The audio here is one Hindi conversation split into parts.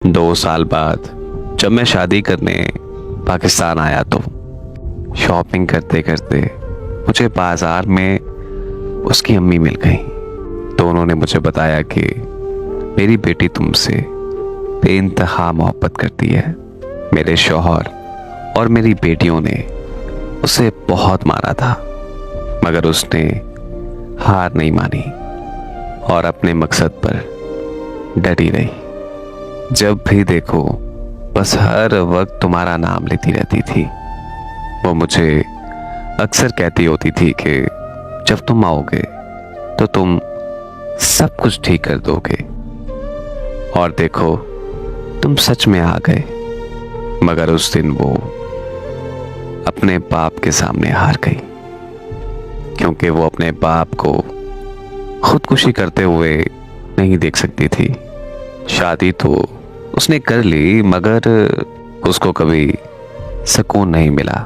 2 साल बाद जब मैं शादी करने पाकिस्तान आया तो शॉपिंग करते करते मुझे बाजार में उसकी अम्मी मिल गई। तो उन्होंने मुझे बताया कि मेरी बेटी तुमसे बेइंतहा मोहब्बत करती है। मेरे शौहर और मेरी बेटियों ने उसे बहुत मारा था, मगर उसने हार नहीं मानी और अपने मकसद पर डटी रही। जब भी देखो बस हर वक्त तुम्हारा नाम लेती रहती थी। वो मुझे अक्सर कहती होती थी कि जब तुम आओगे तो तुम सब कुछ ठीक कर दोगे, और देखो तुम सच में आ गए। मगर उस दिन वो अपने बाप के सामने हार गई, क्योंकि वो अपने बाप को खुदकुशी करते हुए नहीं देख सकती थी। शादी तो उसने कर ली, मगर उसको कभी सुकून नहीं मिला।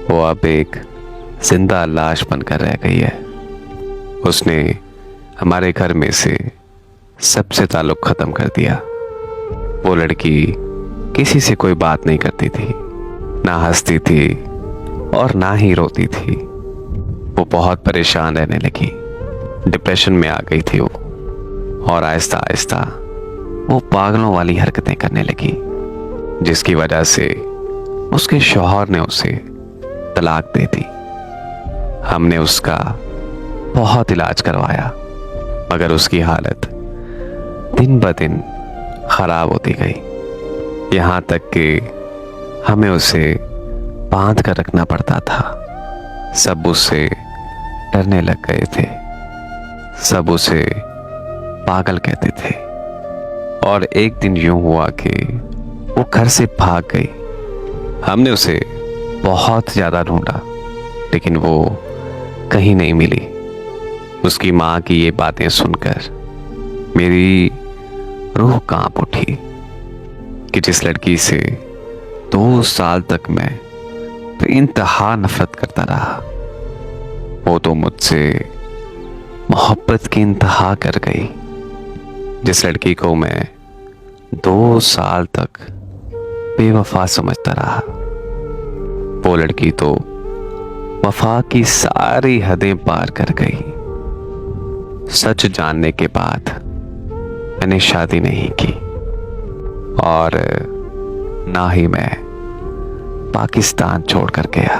वो अब एक जिंदा लाश बनकर रह गई है। उसने हमारे घर में से सबसे ताल्लुक खत्म कर दिया। वो लड़की किसी से कोई बात नहीं करती थी, ना हंसती थी और ना ही रोती थी। वो बहुत परेशान रहने लगी, डिप्रेशन में आ गई थी वो, और आहिस्ता आहिस्ता वो पागलों वाली हरकतें करने लगी, जिसकी वजह से उसके शौहर ने उसे तलाक दे दी। हमने उसका बहुत इलाज करवाया, मगर उसकी हालत दिन ब दिन खराब होती गई, यहाँ तक कि हमें उसे बांध कर रखना पड़ता था। सब उससे डरने लग गए थे, सब उसे पागल कहते थे। और एक दिन यूं हुआ कि वो घर से भाग गई। हमने उसे बहुत ज़्यादा ढूंढा, लेकिन वो कहीं नहीं मिली। उसकी माँ की ये बातें सुनकर मेरी रूह कांप उठी कि जिस लड़की से 2 साल तक मैं बेइंतहा नफरत करता रहा, वो तो मुझसे मोहब्बत की इंतहा कर गई। जिस लड़की को मैं 2 साल तक बेवफा समझता रहा, वो लड़की तो वफा की सारी हदें पार कर गई। सच जानने के बाद मैंने शादी नहीं की, और ना ही मैं पाकिस्तान छोड़कर गया।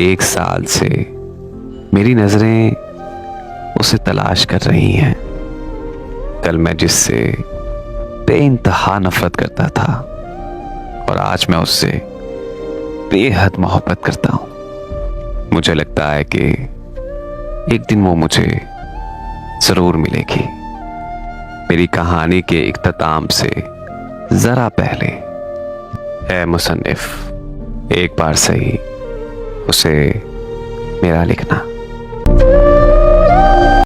1 साल से मेरी नजरें उसे तलाश कर रही हैं। कल मैं जिससे बेइंतहा नफरत करता था, और आज मैं उससे बेहद मोहब्बत करता हूं। मुझे लगता है कि एक दिन वो मुझे जरूर मिलेगी। मेरी कहानी के इख्तिताम से जरा पहले, ऐ मुसन्निफ, एक बार सही उसे मेरा लिखना।